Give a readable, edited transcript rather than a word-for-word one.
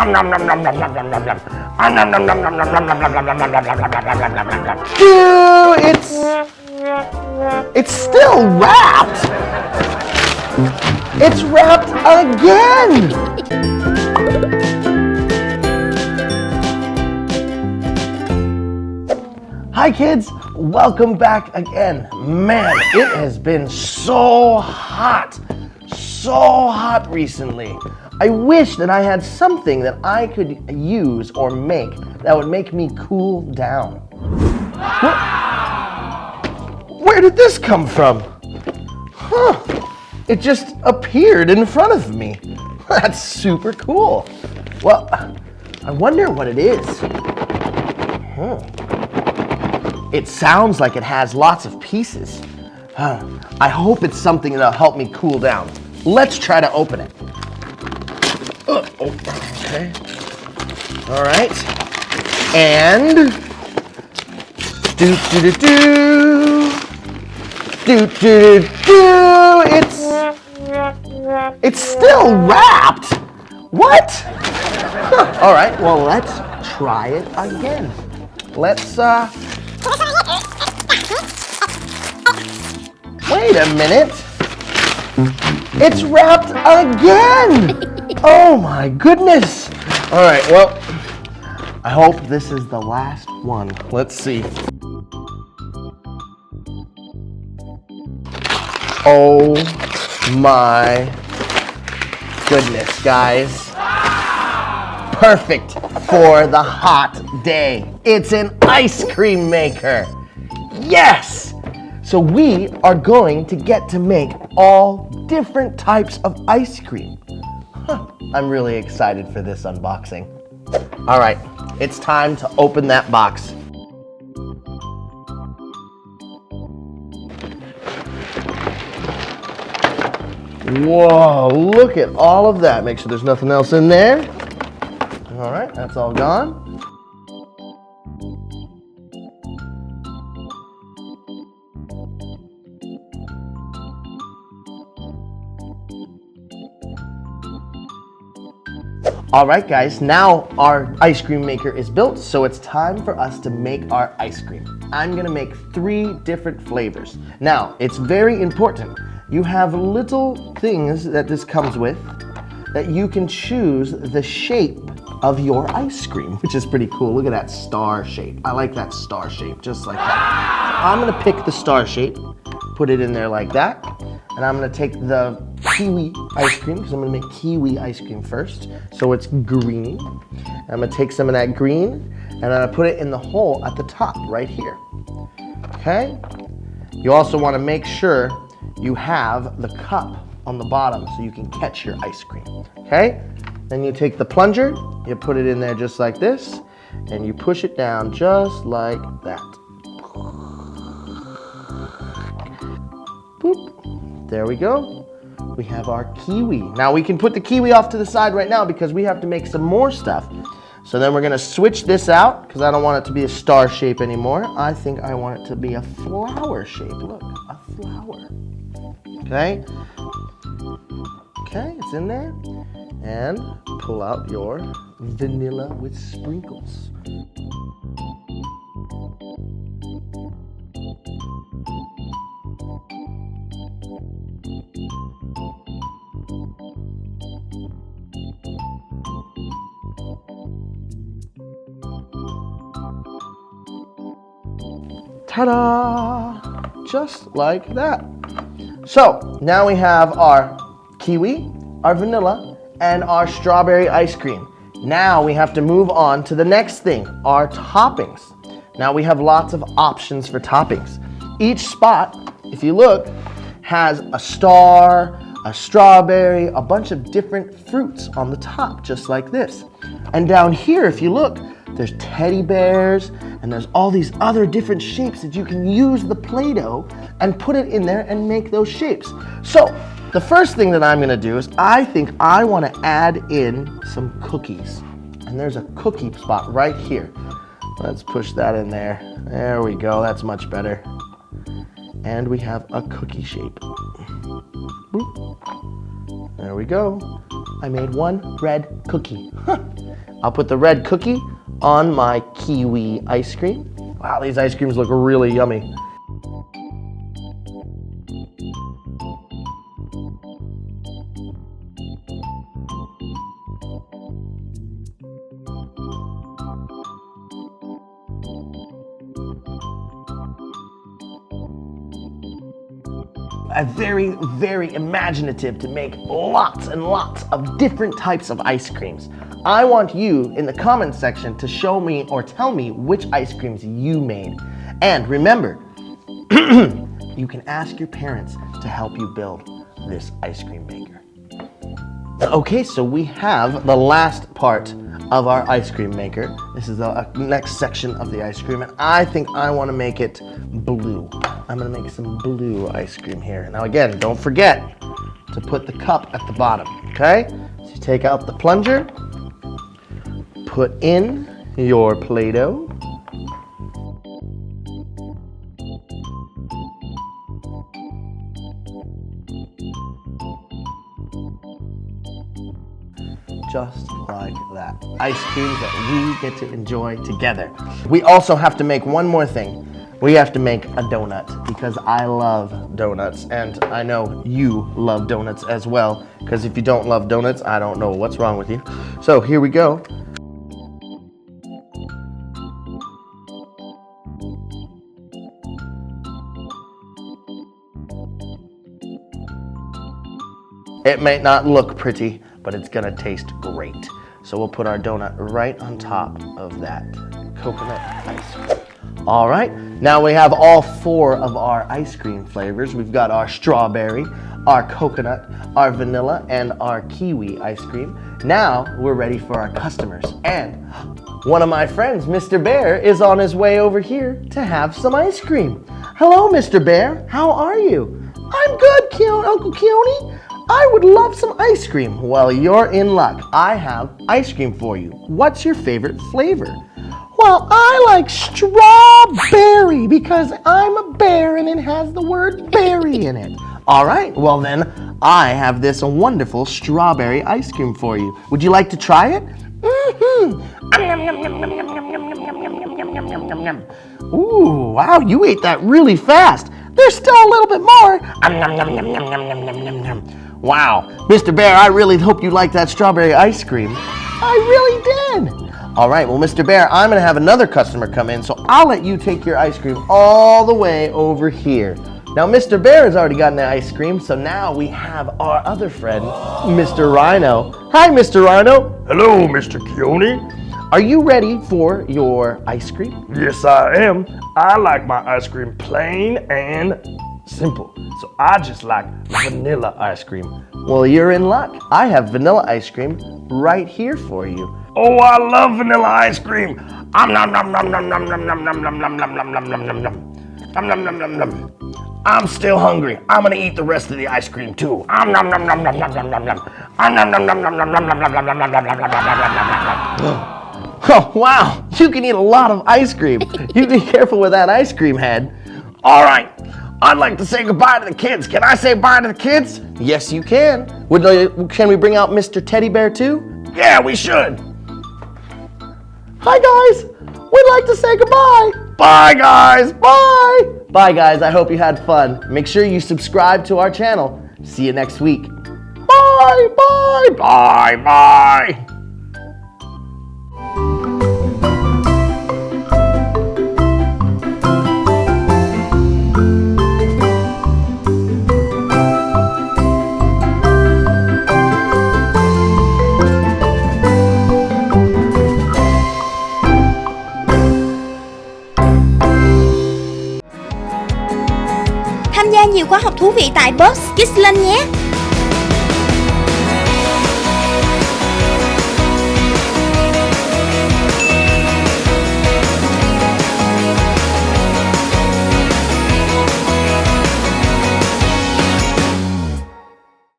Ew, it's still wrapped. It's wrapped again. Hi kids, welcome back again. Man, it has been so hot recently. I wish that I had something that I could use or make that would make me cool down. Where did this come from? Huh, it just appeared in front of me. That's super cool. Well, I wonder what it is. It sounds like it has lots of pieces. I hope it's something that'll help me cool down. Let's try to open it. Okay. All right. And it's still wrapped. What? Huh. All right. Well, let's try it again. Let's wait a minute. It's wrapped again. Oh my goodness. All right, well, I hope this is the last one. Let's see. Oh my goodness, guys. Perfect for the hot day. It's an ice cream maker. Yes! So we are going to get to make all different types of ice cream. I'm really excited for this unboxing. All right, it's time to open that box. Whoa, look at all of that. Make sure there's nothing else in there. All right, that's all gone. All right, guys, now our ice cream maker is built, so it's time for us to make our ice cream. I'm gonna make 3 different flavors. Now, it's very important. You have little things that this comes with that you can choose the shape of your ice cream, which is pretty cool. Look at that star shape. I like that star shape, just like that. So I'm gonna pick the star shape, put it in there like that, and I'm gonna take the kiwi ice cream, because I'm gonna make kiwi ice cream first. So it's green. I'm gonna take some of that green, and I'm gonna put it in the hole at the top, right here. Okay? You also wanna make sure you have the cup on the bottom so you can catch your ice cream. Okay? Then you take the plunger, you put it in there just like this, and you push it down just like that. Boop. There we go. We have our kiwi. Now we can put the kiwi off to the side right now because we have to make some more stuff. So then we're gonna switch this out because I don't want it to be a star shape anymore. I think I want it to be a flower shape. Look, a flower. Okay? Okay, it's in there. And pull out your vanilla with sprinkles. Ta-da! Just like that. So now we have our kiwi, our vanilla, and our strawberry ice cream. Now we have to move on to the next thing, our toppings. Now we have lots of options for toppings. Each spot, if you look, has a star, a strawberry, a bunch of different fruits on the top, just like this. And down here, if you look, there's teddy bears, and there's all these other different shapes that you can use the Play-Doh and put it in there and make those shapes. So, the first thing that I'm gonna do is I think I wanna add in some cookies. And there's a cookie spot right here. Let's push that in there. There we go, that's much better. And we have a cookie shape. Boop. There we go. I made one red cookie. I'll put the red cookie on my kiwi ice cream. Wow, these ice creams look really yummy. Very, very imaginative to make lots and lots of different types of ice creams. I want you in the comments section to show me or tell me which ice creams you made. And remember, you can ask your parents to help you build this ice cream maker. Okay, so we have the last part of our ice cream maker. This is the next section of the ice cream, and I think I want to make it blue. I'm going to make some blue ice cream here. Now again, don't forget to put the cup at the bottom, okay? So you take out the plunger, put in your Play-Doh, just like that. Ice creams that we get to enjoy together. We also have to make one more thing. We have to make a donut because I love donuts and I know you love donuts as well, because if you don't love donuts, I don't know what's wrong with you. So here we go. It may not look pretty, but it's gonna taste great. So we'll put our donut right on top of that coconut ice cream. All right, now we have all 4 of our ice cream flavors. We've got our strawberry, our coconut, our vanilla, and our kiwi ice cream. Now we're ready for our customers. And one of my friends, Mr. Bear, is on his way over here to have some ice cream. Hello, Mr. Bear, how are you? I'm good, Uncle Keone. I would love some ice cream. Well, you're in luck. I have ice cream for you. What's your favorite flavor? Well, I like strawberry because I'm a bear and it has the word berry in it. All right, well then, I have this wonderful strawberry ice cream for you. Would you like to try it? Ooh, wow, you ate that really fast. There's still a little bit more. Wow, Mr. Bear, I really hope you like that strawberry ice cream. I really did. All right, well, Mr. Bear, I'm gonna have another customer come in, so I'll let you take your ice cream all the way over here. Now, Mr. Bear has already gotten the ice cream, so now we have our other friend, Mr. Rhino. Hi, Mr. Rhino. Hello, Mr. Keone. Are you ready for your ice cream? Yes, I am. I like my ice cream plain and simple. So I just like vanilla ice cream. Well, you're in luck. I have vanilla ice cream right here for you. Oh, I love vanilla ice cream. Nom nom nom nom nom nom nom nom nom nom nom nom nom nom nom nom nom. Nom nom nom nom nom. I'm still hungry. I'm gonna eat the rest of the ice cream too. Nom nom nom nom nom nom nom nom nom. Nom nom nom nom nom nom nom nom nom nom nom nom nom nom nom. Oh, wow, you can eat a lot of ice cream. You be careful with that ice cream head. All right, I'd like to say goodbye to the kids. Can I say bye to the kids? Yes, you can. Can we bring out Mr. Teddy Bear too? Yeah, we should. Hi guys, we'd like to say goodbye. Bye guys, bye. Bye guys, I hope you had fun. Make sure you subscribe to our channel. See you next week. Bye, bye, bye, bye. Tham gia nhiều khóa học thú vị tại Boss Kids Lên nhé!